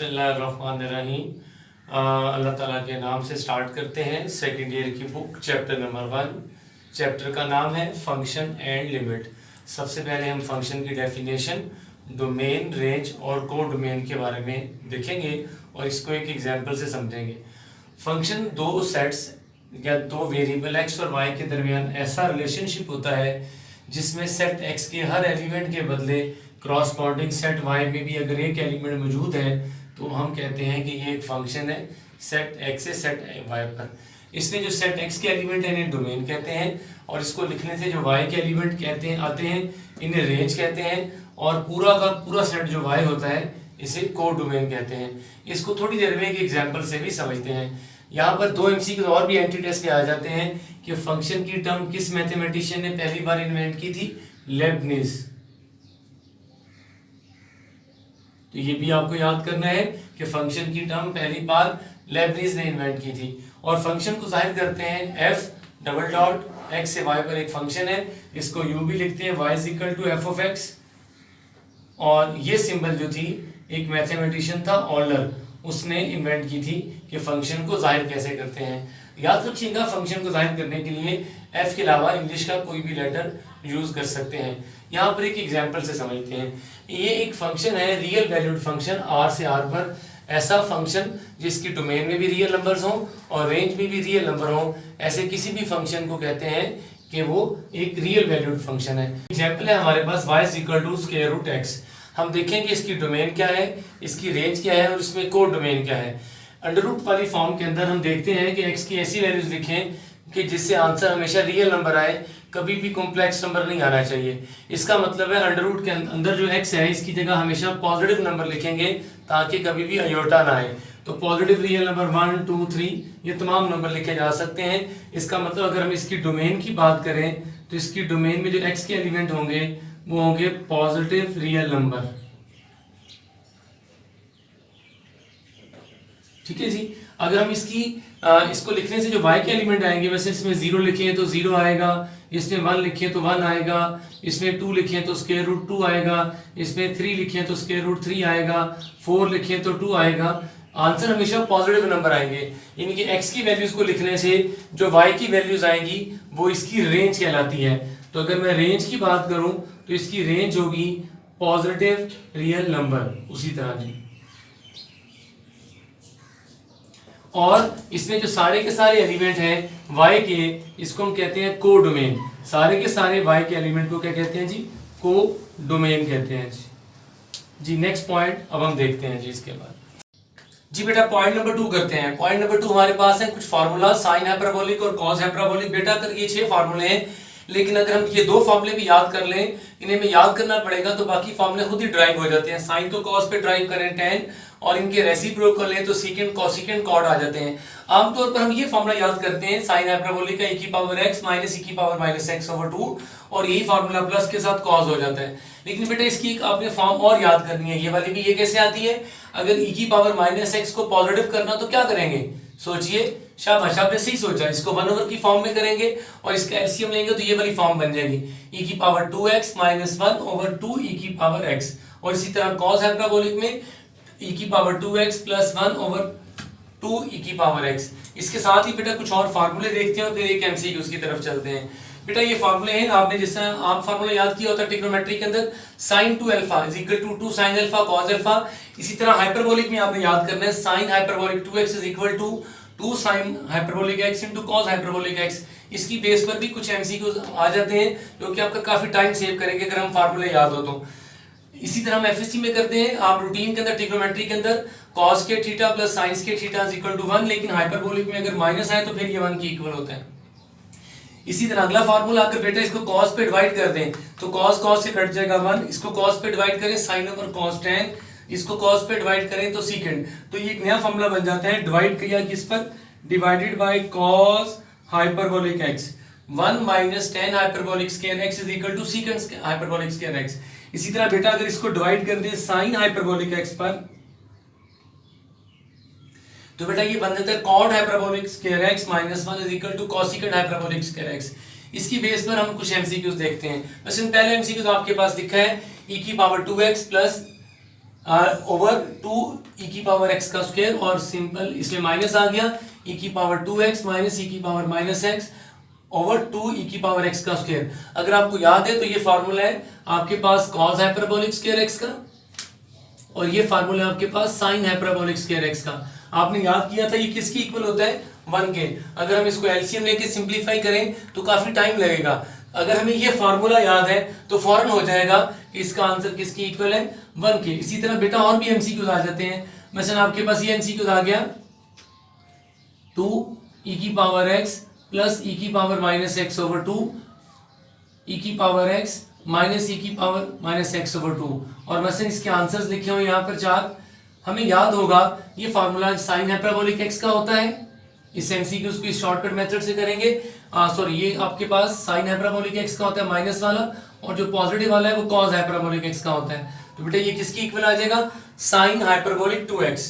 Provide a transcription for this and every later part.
बिस्मिल्लाहिर्रहमानिर्रहीम। अल्लाह ताला के नाम से स्टार्ट करते हैं सेकेंड ईयर की बुक चैप्टर नंबर 1। चैप्टर का नाम है फंक्शन एंड लिमिट। सबसे पहले हम फंक्शन की डेफिनेशन, डोमेन, रेंज और को डोमेन के बारे में देखेंगे और इसको एक एग्जांपल से समझेंगे। फंक्शन दो सेट्स या दो वेरिएबल एक्स और वाई के दरमियान ऐसा रिलेशनशिप होता है जिसमें सेट एक्स के हर एलिमेंट के बदले क्रॉसपॉन्डिंग सेट वाई में भी अगर एक एलिमेंट मौजूद है तो हम कहते हैं कि ये एक फंक्शन है सेट एक्स से सेट वाई पर। इसमें जो सेट एक्स के एलिमेंट हैं इन्हें डोमेन कहते हैं और इसको लिखने से जो वाई के एलिमेंट कहते हैं आते हैं इन्हें रेंज कहते हैं और पूरा का पूरा सेट जो वाई होता है इसे को डोमेन कहते हैं। इसको थोड़ी देर में एक एग्जाम्पल से भी समझते हैं। यहाँ पर दो एमसीक्यू और भी एंटी टेस्ट आ जाते हैं कि फंक्शन की टर्म किस मैथमेटिशियन ने पहली बार इन्वेंट की थी? लेबनिज। तो ये भी आपको याद करना है कि फंक्शन की टर्म पहली बार लेबनिज ने इन्वेंट की थी। और फंक्शन को जाहिर करते हैं एफ डबल डॉट एक्स से वाई पर एक फंक्शन है, इसको यू भी लिखते हैं y is equal to f of x. और ये सिंबल जो थी एक मैथमेटिशियन था ऑलर, उसने इन्वेंट की थी कि फंक्शन को जाहिर कैसे करते हैं। याद रखिएगा फंक्शन को जाहिर करने के लिए एफ के अलावा इंग्लिश का कोई भी लेटर यूज कर सकते हैं। यहाँ पर एक एग्जांपल से समझते हैं। ये एक फंक्शन है रियल वैल्यूड फंक्शन आर से आर पर, ऐसा फंक्शन जिसकी डोमेन में भी रियल नंबर्स हों और रेंज में भी रियल नंबर हों, ऐसे किसी भी फंक्शन को कहते हैं कि वो एक रियल वैल्यूड फंक्शन है। एग्जाम्पल है हमारे पास y is equal to square root x. हम देखेंगे इसकी डोमेन क्या है, इसकी रेंज क्या है और इसमें को डोमेन क्या है। अंडर रूट वाली फॉर्म के अंदर हम देखते हैं कि x की ऐसी वैल्यूज लिखें कि जिससे आंसर हमेशा रियल नंबर आए, कभी भी कॉम्प्लेक्स नंबर नहीं आना चाहिए। इसका मतलब है अंडर रूट के अंदर जो x है इसकी जगह हमेशा पॉजिटिव नंबर लिखेंगे ताकि कभी भी अयोटा ना आए। तो पॉजिटिव रियल नंबर 1 2 3 ये तमाम नंबर लिखे जा सकते हैं। इसका मतलब अगर हम इसकी डोमेन की बात करें तो इसकी डोमेन में जो x के एलिमेंट होंगे वो होंगे पॉजिटिव रियल नंबर। ठीक है जी। अगर हम इसको लिखने से जो y के एलिमेंट आएंगे, वैसे इसमें 0 लिखें तो 0 आएगा, इसमें 1 लिखें तो 1 आएगा, इसमें 2 लिखें तो स्क्वायर रूट 2 आएगा, इसमें 3 लिखें तो स्क्वायर रूट 3 आएगा, 4 लिखें तो 2 आएगा। आंसर हमेशा पॉजिटिव नंबर आएंगे। यानी कि x की वैल्यूज को लिखने से जो y की वैल्यूज आएंगी वो इसकी रेंज कहलाती है। तो अगर मैं रेंज की बात करूं तो इसकी रेंज होगी पॉजिटिव रियल नंबर उसी तरह की। और इसमें जो सारे के सारे एलिमेंट हैं y के, इसको हम कहते हैं को डोमेन। सारे के सारे y के एलिमेंट को क्या कहते हैं जी? को डोमेन कहते हैं जी। नेक्स्ट पॉइंट अब हम देखते हैं जी। इसके बाद जी बेटा पॉइंट नंबर 2 करते हैं। पॉइंट नंबर 2 हमारे पास है कुछ फार्मूला साइन हाइपरबोलिक और कॉस हाइपरबोलिक। बेटा अगर ये 6 फार्मूले हैं, लेकिन अगर हम ये 2 फार्मूले भी याद कर लें, इन्हें हमें याद करना पड़ेगा तो बाकी फार्मूले खुद ही ड्राइव हो जाते हैं। साइन को कॉस पे ड्राइव करें tan और इनके रेसिप्रोकल कर लें तो सीकेंट कोसिकेंट कॉट आ जाते हैं। आमतौर पर हम ये फार्मूला याद करते हैं साइन हाइपरबोलिक का e की पावर x माइनस e की पावर माइनस x ओवर 2 और यही फार्मूला प्लस के साथ कॉस हो जाता है। लेकिन बेटा इसकी आपने फॉर्म और याद करनी है, ये वाली भी। ये कैसे आती है? अगर e की पावर माइनस x को पॉजिटिव करना तो क्या करेंगे? सोचिए, शाबाश आपने सही सोचा। इसको 1 ओवर की फॉर्म में करेंगे और इसका एलसीएम लेंगे तो ये वाली फॉर्म बन जाएगी e की power 2x minus 1 over 2 e की पावर x। और इसी तरह कॉस हाइपरबोलिक में e की power 2x plus 1 over 2 e की पावर x। इसके साथ ही बेटा कुछ और फार्मूले देखते हैं और फिर एक एमसीक्यू की तरफ चलते हैं। बेटा ये फार्मूले हैं, आपने जिस तरह आम फार्मूला याद किया होता है ट्रिग्नोमेट्री के अंदर, sin 2 alpha is equal to 2 sin alpha cos alpha. इसी तरह हाइपरबोलिक में आपने याद करना है sin hyperbolic 2x is equal to 2 sin hyperbolic x into cos hyperbolic x। इसकी बेस पर भी कुछ एमसीक्यू आ जाते हैं जो कि आपका काफी टाइम सेव करेंगे अगर हम फार्मूले याद हो तो। इसी तरह हम एफएससी में करते हैं, आप रूटीन के अंदर ट्रिग्नोमेट्री के अंदर cos के थीटा प्लस sin के थीटा इज इक्वल टू 1, लेकिन हाइपरबोलिक में अगर माइनस आए तो फिर ये 1 के इक्वल होता है। इसी तरह अगला फार्मूला, अगर बेटा इसको cos पे डिवाइड कर दें तो cos cos से कट जाएगा 1, इसको cos पे डिवाइड करें sin ओवर cos tan, इसको cos पे डिवाइड करें तो secant। तो ये एक नया फार्मूला बन जाता है, डिवाइड किया किस पर? Divided by cos hyperbolic x 1 minus tan hyperbolic square x is equal to secant hyperbolic square x। इसी तरह बेटा अगर इसको डिवाइड कर दें sin हाइपरबोलिक x पर तो बेटा ये बन जाता है cot hyperbolic square x minus 1 is equal to cosecant hyperbolic square x। इसकी बेस पर हम कुछ एमसीक्यूज देखते हैं। वैसे पहले एमसीक्यू तो आपके पास लिखा है e की power 2x plus over 2e⁻x का स्क्वायर, और सिंपल इसमें माइनस आ गया, e⁻2x minus e⁻−x over 2e⁻x का स्क्वायर। अगर आपको याद है तो ये फार्मूला है आपके पास cos हाइपरबोलिक स्क्वायर x का, और ये फार्मूला है आपके पास sin हाइपरबोलिक स्क्वायर x का। आपने याद किया था ये किसकी इक्वल होता है, 1 के। अगर हम इसको एलसीएम लेके सिंप्लीफाई करें तो काफी टाइम लगेगा। अगर हमें ये फार्मूला याद है तो फौरन हो जाएगा कि इसका आंसर किसकी इक्वल है, 1 के। इसी तरह बेटा और भी एमसीक्यूज आ जाते हैं। mesela आपके पास ये एमसीक्यूज आ गया 2e⁻x plus e⁻−x over 2 e⁻x minus e⁻−x over 2, और mesela इसके आंसर्स लिखे हुए यहाँ पर 4। हमें याद होगा ये फार्मूला साइन हाइपरबोलिक x का होता है। इस एमसीक्यूज को इस शॉर्टकट मेथड से करेंगे। सॉरी, ये आपके पास साइन हाइपरबोलिक x का होता है माइनस वाला, और जो पॉजिटिव वाला है वो कॉस हाइपरबोलिक x का होता है। तो बेटा ये किसकी इक्वल आ जाएगा, साइन हाइपरबोलिक 2x।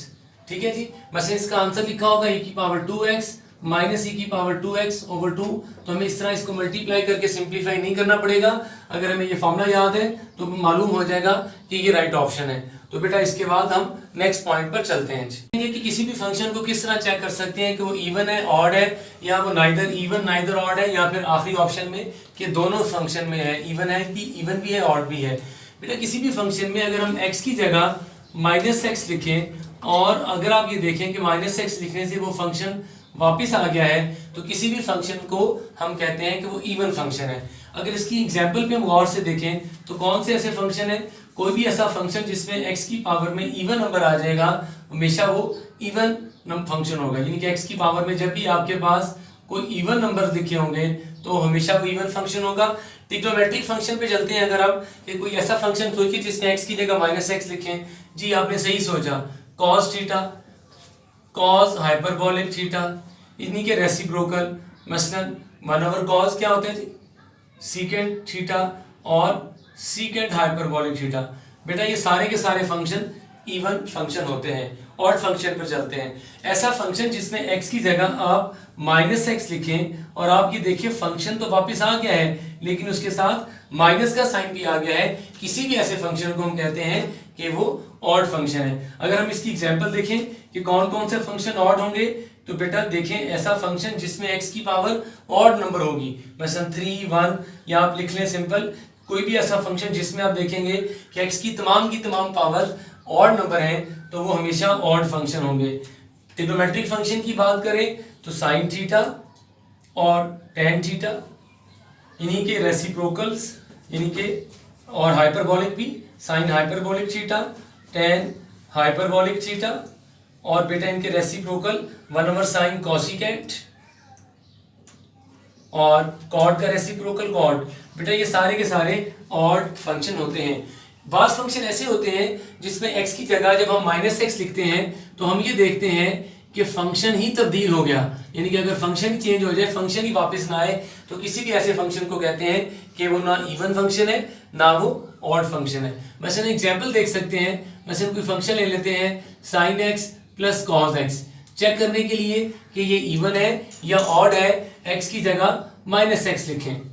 ठीक है जी, मतलब इसका आंसर लिखा होगा e⁻2x माइनस e⁻2x ओवर 2। तो हमें इस तरह इसको मल्टीप्लाई करके सिंप्लीफाई नहीं करना पड़ेगा। अगर हमें ये फॉर्मूला याद है तो मालूम हो जाएगा कि ये राइट ऑप्शन है। तो बेटा इसके बाद हम नेक्स्ट पॉइंट पर चलते हैं कि किसी भी फंक्शन को किस तरह चेक कर सकते हैं कि वो इवन है, ऑड है, या वो नाइदर इवन नाइदर ऑड है, या फिर आखिरी ऑप्शन में कि दोनों फंक्शन में है, इवन है कि इवन भी है ऑड भी है। बेटा किसी भी फंक्शन में अगर हम x की जगह -x लिखें, और अगर आप ये देखें कि -x लिखने से वो फंक्शन वापस आ गया है, तो किसी भी फंक्शन को हम कहते हैं कि वो इवन फंक्शन है। अगर इसकी एग्जांपल पे हम गौर से देखें तो कौन से ऐसे फंक्शन है, कोई भी ऐसा फंक्शन जिसमें x की पावर में इवन नंबर आ जाएगा हमेशा वो इवन फंक्शन होगा। यानी कि x की पावर में जब भी आपके पास कोई इवन नंबर लिखे होंगे तो हमेशा वो इवन फंक्शन होगा। ट्रिग्नोमेट्रिक फंक्शन पे चलते हैं। अगर आप कि कोई ऐसा फंक्शन सोचिए जिसमें x की जगह -x लिखें, जी आपने सही सोचा, cos theta cos hyperbolic theta, इन्हीं के रेसिप्रोकल मसलन 1/cos क्या होता है जी, सीकेंट थीटा और सीकेंट हाइपरबोलिक थीटा। बेटा ये सारे के सारे फंक्शन इवन फंक्शन होते हैं। ऑड फंक्शन पर चलते हैं, ऐसा फंक्शन जिसमें x की जगह आप -x लिखें, और आप ये देखिए फंक्शन तो वापस आ गया है लेकिन उसके साथ माइनस का साइन भी आ गया है। किसी भी ऐसे फंक्शन को हम कहते हैं कि वो ऑड फंक्शन है। अगर हम इसकी एग्जांपल देखें कि कौन कौन से फंक्शन ऑड होंगे, तो बेटा देखें ऐसा फंक्शन जिसमें x की पावर ऑड नंबर होगी, मसलन 3, 1, या आप लिख लें सिंपल कोई भी ऐसा फंक्शन जिसमें आप देखेंगे कि x की तमाम पावर ऑड नंबर हैं, तो वो हमेशा ऑड फंक्शन होंगे। ट्रिग्नोमेट्रिक फंक्शन की बात करें तो साइन थीटा और टेन थीटा, इन्हीं के रेसिप्रोकल्स, इन्हीं के, और हाइपरबोलिक भी, sine hyperbolic theta, tan hyperbolic theta, और बेटा इनके रेसिप्रोकल 1/sin कोसिकेंट, और कॉट का रेसिप्रोकल कॉट। बेटा ये सारे के सारे ऑड फंक्शन होते हैं। बास फंक्शन ऐसे होते हैं जिसमें x की जगह जब हम -x लिखते हैं तो हम ये देखते हैं कि फंक्शन ही तब्दील हो गया, यानी कि अगर फंक्शन ही चेंज हो जाए, फंक्शन ही वापस ना आए, तो किसी भी ऐसे फंक्शन को कहते हैं कि वो ना इवन फंक्शन है ना वो ऑड फंक्शन है। मसलन एग्जांपल देख सकते हैं, मसलन कोई फंक्शन ले लेते हैं sin x plus cos x, check करने के लिए कि ये इवन है या ऑड है, x की जगह -x लिखें।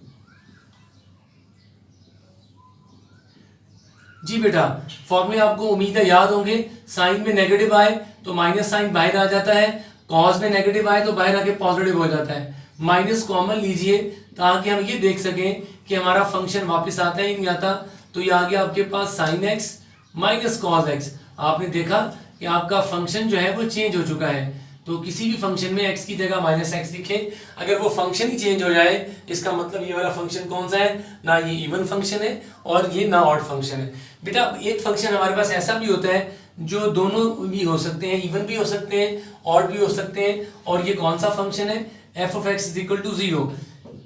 जी बेटा फॉर्मूले आपको उम्मीद है याद होंगे। साइन में नेगेटिव आए तो माइनस साइन बाहर आ जाता है, कॉस में नेगेटिव आए तो बाहर आके पॉजिटिव हो जाता है। माइनस कॉमन लीजिए ताकि हम ये देख सकें कि हमारा फंक्शन वापस आता है नहीं आता। तो ये आ गया आपके पास sin x minus cos x। आपने देखा कि आपका फंक्शन जो है वो चेंज हो चुका है। तो किसी भी फंक्शन में x की जगह -x लिखें, अगर वो फंक्शन ही चेंज हो जाए इसका मतलब ये वाला फंक्शन कौन सा है, ना ये इवन फंक्शन है और ये ना ऑड फंक्शन है। बेटा एक फंक्शन हमारे पास ऐसा भी होता है जो दोनों भी हो सकते हैं, इवन भी हो सकते हैं, ऑड भी हो सकते हैं, और ये कौन सा फंक्शन है, f(x = 0).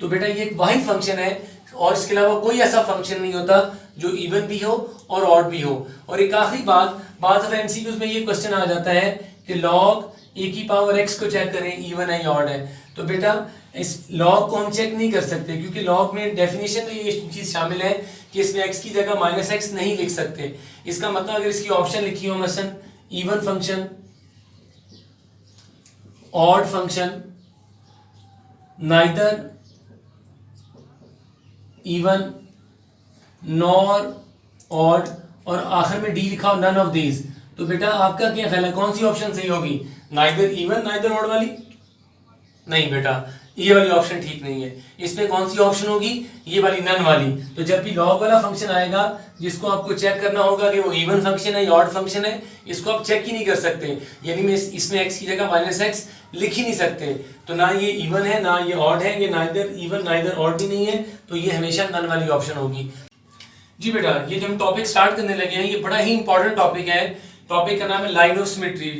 तो बेटा ये एक वाहिद फंक्शन है और इसके अलावा कोई ऐसा फंक्शन नहीं होता जो इवन भी हो और ऑड भी हो। और एक आखिरी बात, बाद ऑफ एमसीक्यूज में ये क्वेश्चन आ जाता है कि log e⁻x को चेक करें इवन है या ऑड है। तो बेटा इस log को हम चेक नहीं कर सकते क्योंकि log में डेफिनेशन में ये चीज शामिल है कि इसमें x की जगह -x नहीं लिख सकते। इसका मतलब अगर इसकी ऑप्शन लिखी हो मसलन even function, odd function, neither even nor odd, और आखिर में डी लिखा हो नन ऑफ दीज, तो बेटा आपका क्या ख्याल है कौन सी ऑप्शन सही होगी? नाइदर इवन नाइदर ऑड वाली? नहीं बेटा, ये वाली ऑप्शन ठीक नहीं है। इसमें कौन सी ऑप्शन होगी? ये वाली नन वाली। तो जब भी लॉग वाला फंक्शन आएगा जिसको आपको चेक करना होगा कि वो इवन फंक्शन है या ऑड फंक्शन है, इसको आप चेक ही नहीं कर सकते, यानी मैं इसमें x की जगह माइनस एक्स लिख ही नहीं सकते। तो ना ये इवन है ना ये ऑड है, ये नाइदर इवन नाइदर ऑड भी नहीं है, तो ये हमेशा नन वाली ऑप्शन होगी। जी बेटा, ये जो हम टॉपिक स्टार्ट करने लगे हैं ये बड़ा ही इंपॉर्टेंट टॉपिक है। टॉपिक का नाम है लाइन ऑफ सिमेट्री।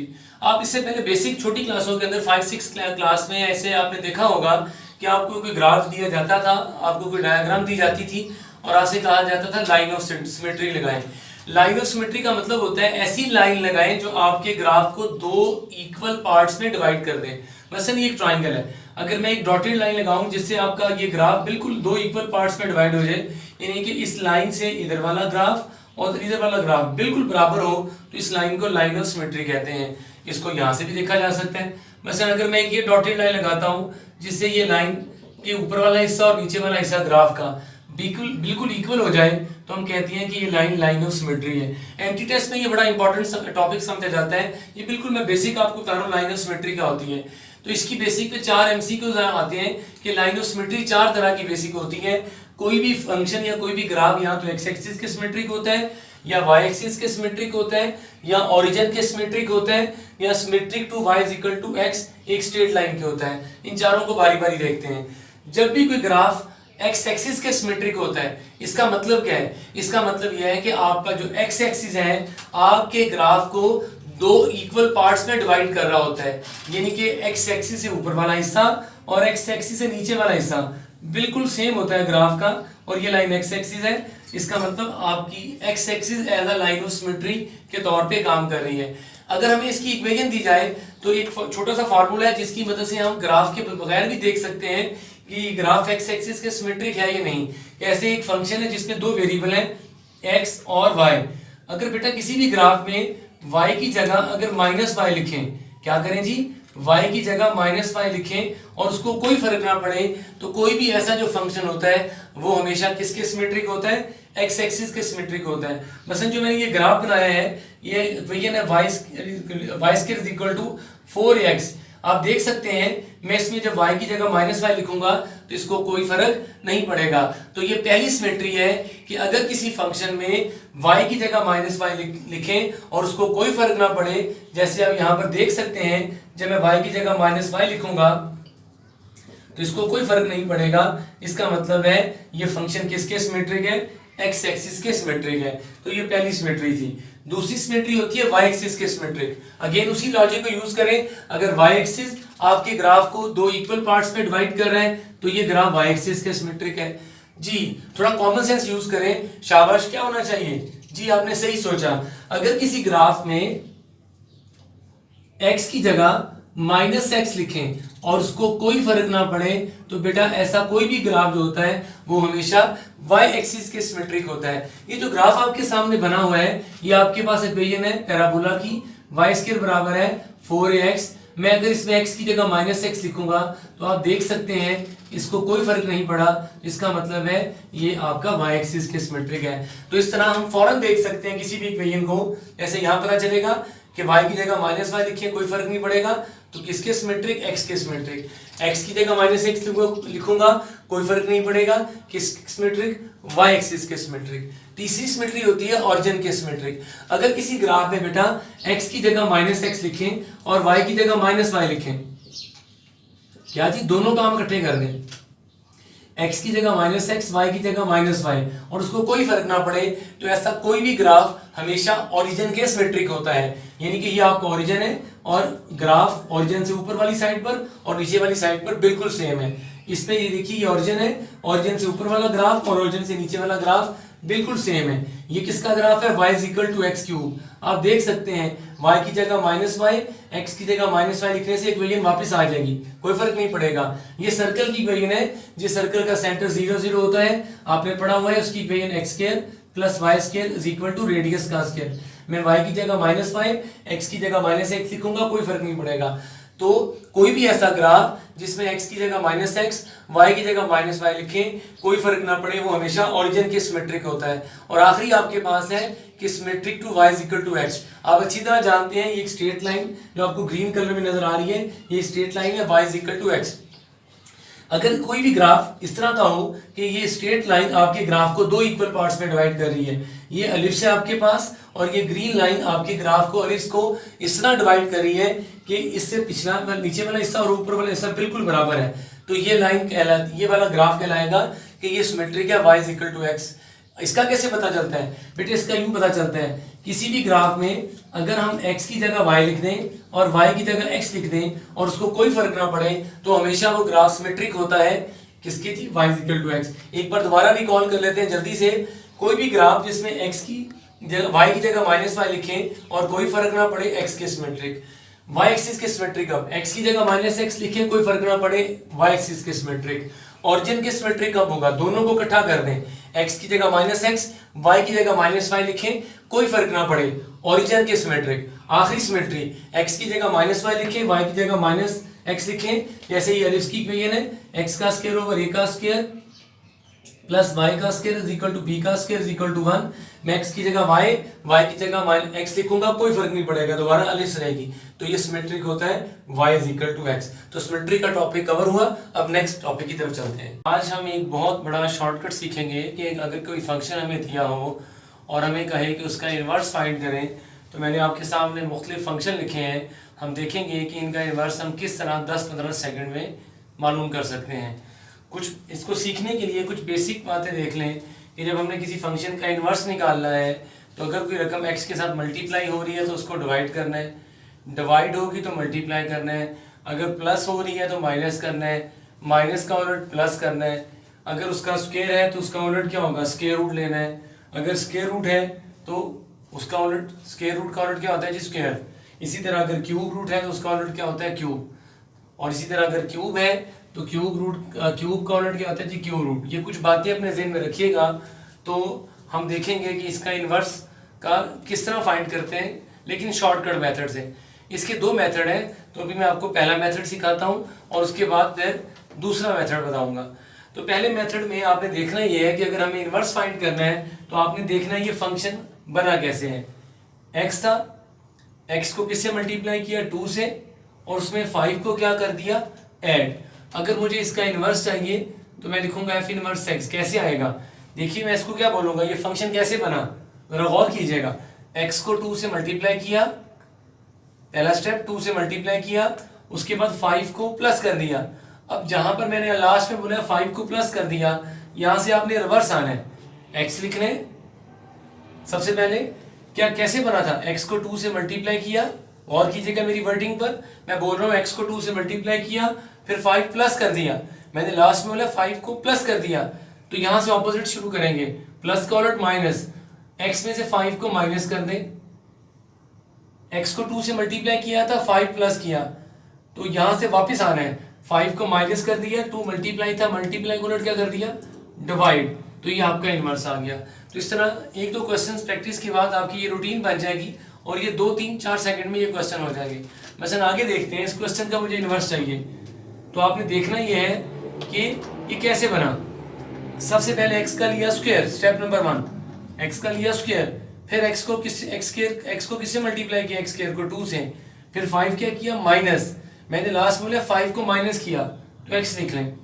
आप इससे पहले बेसिक छोटी क्लासों के अंदर 5-6 क्लास में ऐसे आपने देखा होगा कि आपको कोई ग्राफ दिया जाता था, आपको कोई डायग्राम दी जाती थी और आपसे कहा जाता था लाइन ऑफ सिमेट्री लगाएं। लाइन ऑफ सिमेट्री का मतलब होता है ऐसी लाइन लगाएं जो आपके ग्राफ को दो इक्वल पार्ट्स में डिवाइड कर दे। मसलन ये एक ट्राइंगल है, अगर मैं एक डॉटेड लाइन लगाऊं जिससे आपका ये ग्राफ बिल्कुल दो इक्वल पार्ट्स में डिवाइड हो जाए, यानी कि इस लाइन से इधर वाला ग्राफ और इधर वाला ग्राफ बिल्कुल बराबर हो, तो इस लाइन को लाइन ऑफ सिमेट्री कहते हैं। इसको यहाँ से भी देखा जा सकता है। मसलन अगर मैं ये डॉटेड लाइन लगाता हूँ जिससे ये लाइन के ऊपर वाला हिस्सा और नीचे वाला हिस्सा ग्राफ का बिल्कुल इक्वल हो जाए, तो हम कहते हैं कि ये लाइन लाइन ऑफ सिमेट्री है। एंटी टेस्ट में ये बड़ा इंपॉर्टेंट टॉपिक समझा जाता है। ये बिल्कुल मैं बेसिक आपको बता रहा हूँ लाइन ऑफ सिमेट्री क्या होती है। तो इसकी बेसिक पे 4 एमसीक्यूज आते हैं कि लाइन ऑफ सिमेट्री 4 तरह की बेसिक होती है। कोई भी फंक्शन या कोई भी ग्राफ या तो एक्स एक्सिस के सिमेट्रिक होता है, या वाई एक्सिस के सिमेट्रिक होता है, या ओरिजिन के सिमेट्रिक होता है, या symmetric to y is equal to x एक स्ट्रेट लाइन के होता है। इन चारों को बारी बारी देखते हैं। जब भी कोई ग्राफ एक्स एक्सिस के सिमेट्रिक होता है, इसका मतलब क्या है? इसका मतलब यह है कि आपका जो एक्स एक्सिस है आपके ग्राफ को दो इक्वल पार्ट्स में डिवाइड कर रहा होता है, यानी कि एक्स एक्सिस से ऊपर वाला हिस्सा और एक्स एक्सिस से नीचे वाला हिस्सा बिल्कुल सेम होता है ग्राफ का, और ये लाइन एक्स एक्सिस है। इसका मतलब आपकी x axis as a line of symmetry के तौर पे काम कर रही है। अगर हमें इसकी इक्वेशन दी जाए तो एक छोटा सा फार्मूला है जिसकी मदद से हम ग्राफ के बगैर भी देख सकते हैं कि ग्राफ एक्स एक्सिस के सिमेट्रिक है या नहीं। ऐसे एक फंक्शन है जिसमें दो वेरिएबल हैं एक्स और वाई। अगर बेटा किसी भी ग्राफ में y की जगह अगर माइनस वाई लिखें, क्या करें जी? y की जगह माइनस वाई लिखें और उसको कोई फर्क ना पड़े, तो कोई भी ऐसा जो फंक्शन होता है वो हमेशा किसके सिमेट्रिक होता है? एक्स एक्सिस के सिमेट्रिक होता है। मसलन जो मैंने ये ग्राफ बनाया है ये इक्वेशन है y square is equal to 4x। आप देख सकते हैं मैं इसमें जब y की जगह माइनस वाई लिखूंगा तो इसको कोई फर्क नहीं पड़ेगा। तो ये पहली सिमेट्री है कि अगर किसी फंक्शन में y की जगह माइनस वाई लिखें और उसको कोई फर्क ना पड़े, जैसे आप यहाँ पर देख सकते हैं जब मैं y की जगह माइनस वाई लिखूंगा तो इसको कोई फर्क नहीं पड़ेगा। इसका मतलब है ये फंक्शन किसके सिमेट्रिक है? एक्स एक्सिस के सिमेट्रिक है। तो ये पहली सिमेट्री थी। दूसरी सिमेट्री होती है वाई एक्सिस के सिमेट्रिक। अगेन उसी लॉजिक को यूज करें, अगर वाई एक्सिस आपके ग्राफ को दो इक्वल पार्ट्स में डिवाइड कर रहे हैं तो ये ग्राफ वाई एक्सिस के सिमेट्रिक है। जी थोड़ा कॉमन सेंस यूज करें, शाबाश। क्या होना चाहिए जी? आपने सही सोचा। अगर किसी ग्राफ में x की जगह माइनस एक्स लिखें और उसको कोई फर्क ना पड़े, तो बेटा ऐसा कोई भी ग्राफ जो होता है वो हमेशा y एक्सिस के सिमेट्रिक होता है। ये जो ग्राफ आपके सामने बना हुआ है ये आपके पास इक्वेशन है पैराबोला की, y स्क्वायर बराबर है 4ax। मैं अगर इसमें x की जगह माइनस एक्स लिखूंगा तो आप देख सकते हैं इसको कोई फर्क नहीं पड़ा। इसका मतलब है ये आपका y एक्सिस के सिमेट्रिक है। तो इस तरह हम फौरन देख सकते हैं किसी भी इक्वेशन को। ऐसे यहाँ पता चलेगा कि y की जगह माइनस वाई लिखिए कोई फर्क नहीं पड़ेगा, तो किसके सिमेट्रिक? x के सिमेट्रिक। x की जगह माइनस एक्स लिखूंगा कोई फर्क नहीं पड़ेगा, किस सिमेट्रिक? y एक्सिस के सिमेट्रिक। तीसरी सिमेट्री होती है ओरिजिन के सिमेट्रिक। अगर किसी ग्राफ में बेटा x की जगह माइनस एक्स लिखें और y की जगह माइनस वाई लिखें, क्या जी? दोनों काम इकट्ठे कर दें, x की जगह माइनस एक्स, वाई की जगह माइनस वाई, और उसको कोई फर्क ना पड़े, तो ऐसा कोई भी ग्राफ हमेशा ओरिजिन के सिमेट्रिक होता है। यानी कि ये आपका ओरिजिन है और ग्राफ ओरिजिन से ऊपर वाली साइड पर और नीचे वाली साइड पर बिल्कुल सेम है। इसमें ये देखिए ये ओरिजिन है, ओरिजिन से ऊपर वाला ग्राफ और ओरिजिन से नीचे वाला ग्राफ बिल्कुल सेम है। ये किसका ग्राफ है? y is equal to x cube. आप देख सकते हैं y की जगह माइनस वाई, एक्स की जगह माइनस वाई लिखने से इक्वेशन वापस आ जाएगी, कोई फर्क नहीं पड़ेगा। ये सर्कल की इक्वेशन है, जिस सर्कल का सेंटर 0 0 होता है, आपने पढ़ा हुआ है, उसकी equation x square plus y square is equal to radius का स्क्वायर। मैं y की जगह माइनस वाई, एक्स की जगह माइनस एक्स लिखूंगा कोई फर्क नहीं पड़ेगा। तो कोई भी ऐसा ग्राफ जिसमें x की जगह -x, y की जगह -y लिखें, कोई फर्क ना पड़े, वो हमेशा ओरिजिन के सिमेट्रिक होता है। और आखिरी आपके पास है कि symmetric to y is equal to x। आप अच्छी तरह जानते हैं ये एक स्ट्रेट लाइन जो आपको ग्रीन कलर में नजर आ रही है, ये स्ट्रेट लाइन है, y is equal to x। अगर कोई भी ग्राफ इस तरह का हो कि ये स्ट्रेट लाइन आपके ग्राफ को दो इक्वल पार्ट्स में डिवाइड कर रही है, ये एलिप्स है आपके पास और ये ग्रीन लाइन आपके ग्राफ को एलिप्स को इस तरह डिवाइड कर रही है कि इससे पिछला नीचे वाला हिस्सा और ऊपर वाला हिस्सा बिल्कुल बराबर है, तो ये लाइन ये वाला ग्राफ कहलाएगा कि ये सिमेट्रिक है, y is equal to x। इसका कैसे पता चलता है बेटे? इसका यूं पता चलता है, किसी भी ग्राफ में अगर हम x की जगह y लिख दें और y की जगह x लिख दें और उसको कोई फर्क ना पड़े, तो हमेशा वो ग्राफ सिमेट्रिक होता है। किसकी थी? y is equal to x। एक बार दोबारा भी कॉल कर लेते हैं जल्दी से। कोई भी ग्राफ जिसमें x की जगह y की जगह -y लिखें और कोई फर्क ना पड़े, x के सिमेट्रिक। y एक्सिस के सिमेट्रिक, अब x की जगह -x लिखें, कोई फर्क ना पड़े, y एक्सिस के सिमेट्रिक। ऑरिजिन के सिमेट्रिक कब होगा? दोनों को इकट्ठा कर दें, x की जगह -x, y की जगह -y लिखें, कोई फर्क ना पड़े, ऑरिजिन के सिमेट्रिक। आखिरी सिमेट्री, x की जगह -y लिखें, y की जगह -x लिखें, जैसे ये एलिप्स की इक्वेशन है, x का स्क्वायर ओवर a का स्क्वायर प्लस y का square is equal to b का स्क्वायर इज इक्वल टू 1। मैं x की जगह y की जगह x लिखूंगा, कोई फर्क नहीं पड़ेगा, दोबारा एलिप्स रहेगी, तो ये सिमेट्रिक होता है, y is equal to x। तो सिमेट्री का टॉपिक कवर हुआ। अब नेक्स्ट टॉपिक की तरफ चलते हैं। आज हम एक बहुत बड़ा शॉर्टकट सीखेंगे कि अगर कोई फंक्शन हमें दिया हो और हमें कहे कि उसका इन्वर्स फाइंड करें, तो मैंने आपके सामने मुख्तलिफ फंक्शन लिखे हैं। हम देखेंगे कि इनका इन्वर्स हम किस तरह 10-15 सेकंड में मालूम कर सकते हैं। कुछ इसको सीखने के लिए कुछ बेसिक बातें देख लें कि जब हमने किसी फंक्शन का इन्वर्स निकालना है, तो अगर कोई रकम x के साथ मल्टीप्लाई हो रही है तो उसको डिवाइड करना है, डिवाइड होगी तो मल्टीप्लाई करना है, अगर प्लस हो रही है तो माइनस करना है, माइनस का उलट प्लस करना है, अगर उसका स्क्वायर है तो उसका उलट क्या होगा? स्क्वायर रूट लेना है, अगर स्क्वायर रूट है तो उसका उलट स्क्वायर रूट का उलट क्या होता है जी? स्क्वायर। इसी तरह अगर क्यूब रूट है तो उसका उलट क्या होता है? क्यूब। और इसी तरह अगर क्यूब है तो क्यूब का उलट क्या होता है जी? Cube root. ये कुछ बातें अपने ज़हन में रखिएगा, तो हम देखेंगे कि इसका इन्वर्स का किस तरह फाइंड करते हैं, लेकिन शॉर्टकट मेथड से। इसके दो मेथड हैं, तो अभी मैं आपको पहला मेथड सिखाता हूँ और उसके बाद फिर दूसरा मेथड बताऊंगा। तो पहले मेथड में आपने देखना ये है कि अगर हमें इन्वर्स फाइंड करना है तो आपने देखना है ये फंक्शन बना कैसे है। x था, x को किससे मल्टीप्लाई किया? 2 से, और उसमें 5 को क्या कर दिया? ऐड। अगर मुझे इसका इन्वर्स चाहिए तो मैं लिखूंगा f इनवर्स x। कैसे आएगा? देखिए मैं इसको क्या बोलूंगा, ये फंक्शन कैसे बना, जरा गौर कीजिएगा। x को 2 से मल्टीप्लाई किया, पहला स्टेप 2 से मल्टीप्लाई किया, उसके बाद 5 को प्लस कर दिया। अब जहां पर मैंने लास्ट में बोला 5 को प्लस कर दिया, यहां से आपने रिवर्स आना है, x लिख लें। सबसे पहले क्या कैसे बना था? x को 2 से मल्टीप्लाई किया, और कीजिएगा मेरी वर्डिंग पर, मैं बोल रहा हूँ x को 2 से मल्टीप्लाई किया, फिर 5 प्लस कर दिया। मैंने लास्ट में बोला 5 को प्लस कर दिया, तो यहां से ऑपोजिट शुरू करेंगे, प्लस का उलट माइनस, x में से 5 को माइनस कर दें। x को 2 से मल्टीप्लाई किया था, 5 प्लस किया, तो यहां से वापस आना है, 5 को माइनस कर दिया, 2 मल्टीप्लाई था, मल्टीप्लाई को उलट क्या कर दिया? डिवाइड। तो ये आपका इन्वर्स आ गया। तो इस तरह 1-2 क्वेश्चंस प्रैक्टिस के बाद आपकी ये रूटीन बन जाएगी और ये 2-3-4 सेकंड में ये क्वेश्चन हो जाएंगे। मसलन आगे देखते हैं, इस क्वेश्चन का मुझे इन्वर्स चाहिए, तो आपने देखना ये है कि ये कैसे बना। सबसे पहले x का लिया स्क्वायर, स्टेप नंबर 1, x का लिया स्क्वायर, फिर x को किससे मल्टीप्लाई किया? x स्क्वायर को 2 से, फिर 5 क्या किया? माइनस। मैंने लास्ट में बोला 5 को माइनस किया, तो x लिख लें।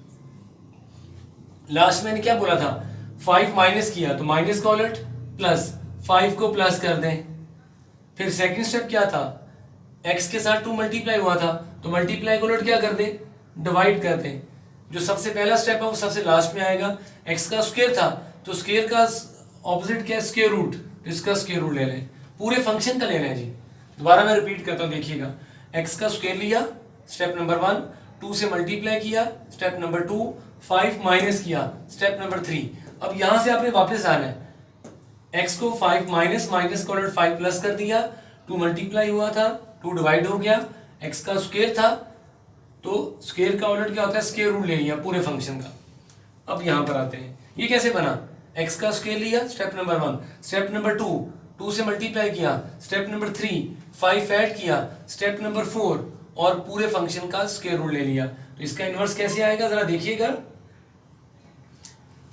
लास्ट में मैंने क्या बोला था? 5 माइनस किया, तो माइनस का उलट प्लस, 5 को प्लस कर दें। फिर सेकंड स्टेप क्या था? x के साथ 2 मल्टीप्लाई हुआ था, तो मल्टीप्लाई को उलट क्या कर दें? डिवाइड कर दें। जो सबसे पहला स्टेप है वो सबसे लास्ट में आएगा। x का स्क्वायर था, तो स्क्वायर का ऑपोजिट क्या है? स्क्वायर रूट, तो इसका स्क्वायर रूट ले लें, पूरे फंक्शन का लेना है जी। दोबारा मैं रिपीट करता हूँ, देखिएगा। x का स्क्वायर लिया, स्टेप नंबर 1, 2 से मल्टीप्लाई किया, स्टेप नंबर 2, 5 माइनस किया, स्टेप नंबर 3। अब यहां से आपने वापस आना है, x को 5 माइनस का उलट 5 प्लस कर दिया, 2 मल्टीप्लाई हुआ था, 2 डिवाइड हो गया, x का स्क्वायर था, तो स्क्वायर का उलट क्या होता है? स्क्वायर रूट ले लिया पूरे फंक्शन का। अब यहां पर आते हैं, ये कैसे बना? x का स्क्वायर लिया, स्टेप नंबर 1, स्टेप नंबर 2 से मल्टीप्लाई किया, स्टेप नंबर 3 5 ऐड किया, स्टेप नंबर 4 और पूरे फंक्शन का स्क्वायर रूट ले लिया, तो इसका इनवर्स कैसे आएगा जरा देखिएगा।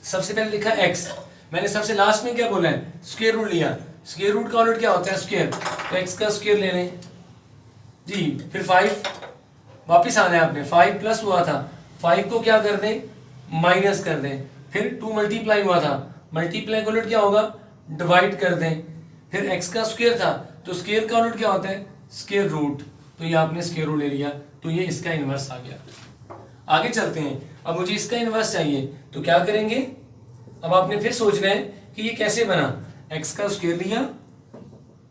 सबसे पहले लिखा x, मैंने सबसे लास्ट में क्या बोला है, स्क्वायर रूट लिया। स्क्वायर रूट का यूनिट क्या होता है, स्क्वायर, तो x का स्क्वायर ले लें जी। फिर 5 वापिस आना है आपने, 5 प्लस हुआ था, 5 को क्या कर दें, माइनस कर दें। फिर 2 मल्टीप्लाई हुआ था, मल्टीप्लाई का यूनिट क्या होगा, डिवाइड कर दें। फिर x का स्क्वायर था, तो स्क्वायर का यूनिट क्या होता है, स्क्वायर रूट, तो ये आपने स्क्वायर रूट ले लिया, तो ये इसका इनवर्स आ गया। आगे चलते हैं, अब मुझे इसका इनवर्स चाहिए, तो क्या करेंगे, अब आपने फिर सोचना है कि ये कैसे बना। x का स्क्वायर लिया,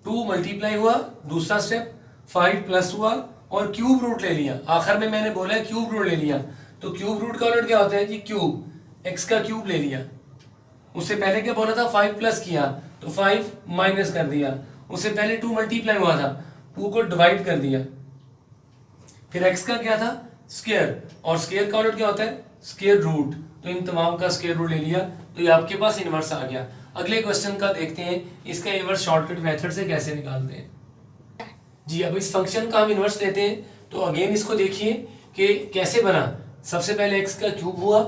2 मल्टीप्लाई हुआ, दूसरा स्टेप 5 प्लस हुआ और क्यूब रूट ले लिया। आखिर में मैंने बोला है क्यूब रूट ले लिया, तो क्यूब रूट का यूनिट क्या होता है जी, क्यूब, x का क्यूब ले लिया। उससे पहले क्या बोला था, 5 प्लस किया, तो 5 माइनस कर दिया। उससे पहले 2 मल्टीप्लाई हुआ था, 2 को डिवाइड कर दिया। फिर x का क्या था, स्क्वायर, और स्क्वायर का यूनिट क्या होता है, स्क्वायर रूट, तो इन तमाम का स्क्वायर रूट ले लिया, तो ये आपके पास इनवर्स आ गया। अगले क्वेश्चन का देखते हैं, इसका इनवर्स शॉर्टकट मेथड से कैसे निकालते हैं जी। अब इस फंक्शन का हम इनवर्स लेते हैं, तो अगेन इसको देखिए कि कैसे बना। सबसे पहले x का क्यूब हुआ,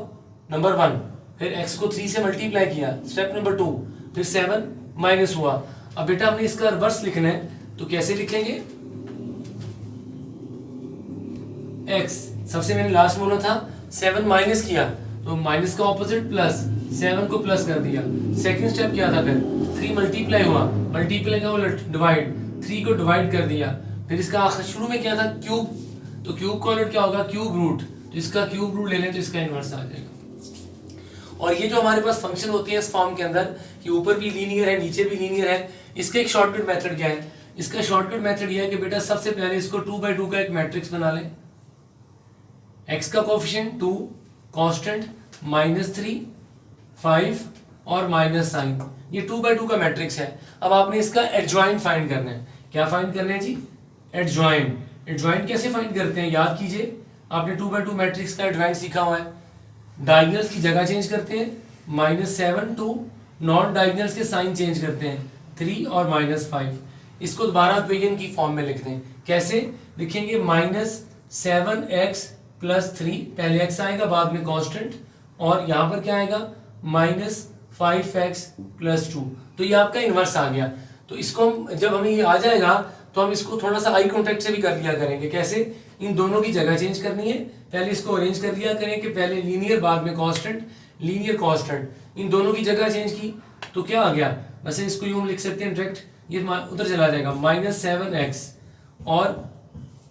नंबर 1, फिर x को 3 से मल्टीप्लाई किया, स्टेप नंबर 2, फिर 7 माइनस हुआ। अब बेटा हमने इसका रिवर्स लिखना है, तो कैसे लिखेंगे, x, सबसे मैंने लास्ट में बोला था 7 माइनस किया, तो माइनस का ऑपोजिट प्लस, 7 को प्लस कर दिया। सेकंड स्टेप क्या था, फिर 3 मल्टीप्लाई हुआ, मल्टीप्लाई का उलट डिवाइड, 3 को डिवाइड कर दिया। फिर इसका आखिर शुरू में क्या था, क्यूब, तो क्यूब का उलट क्या होगा, क्यूब रूट, तो इसका क्यूब रूट ले लें तो इसका इनवर्स आ जाएगा। और ये जो हमारे पास फंक्शन होते हैं इस फॉर्म के अंदर कि ऊपर भी लीनियर है नीचे भी लीनियर है, इसका एक शॉर्टकट मेथड क्या है, इसका शॉर्टकट मेथड यह है कि बेटा सबसे पहले इसको 2/2 का एक मैट्रिक्स बना लें। x का कोफिशिएंट 2, कांस्टेंट -3, 5 और माइनस साइन, ये 2/2 का मैट्रिक्स है। अब आपने इसका एडजॉइंट फाइंड करना है। क्या फाइंड करना है जी, एडजॉइंट। एडजॉइंट कैसे फाइंड करते हैं, याद कीजिए, आपने 2/2 मैट्रिक्स का एडजॉइंट सीखा हुआ है। डायगोनल्स की जगह चेंज करते हैं, -7 2, नॉन डायगोनल्स के साइन चेंज करते हैं, 3 और -5। इसको दोबारा इक्वेशन की फॉर्म में लिखते हैं। कैसे लिखेंगे, -7x + 3, पहले x आएगा बाद में कांस्टेंट, और यहाँ पर क्या आएगा, -5x + 2, तो ये आपका इनवर्स आ गया। तो इसको हम जब हमें ये आ जाएगा तो हम इसको थोड़ा सा आई कॉन्टेक्ट से भी कर लिया करेंगे। कैसे, इन दोनों की जगह चेंज करनी है, पहले इसको अरेंज कर दिया करें कि पहले लीनियर बाद में कांस्टेंट, लीनियर कांस्टेंट, इन दोनों की जगह चेंज की, तो क्या आ गया, वैसे इसको यूं लिख सकते हैं डायरेक्ट, ये उधर चला जाएगा -7x, और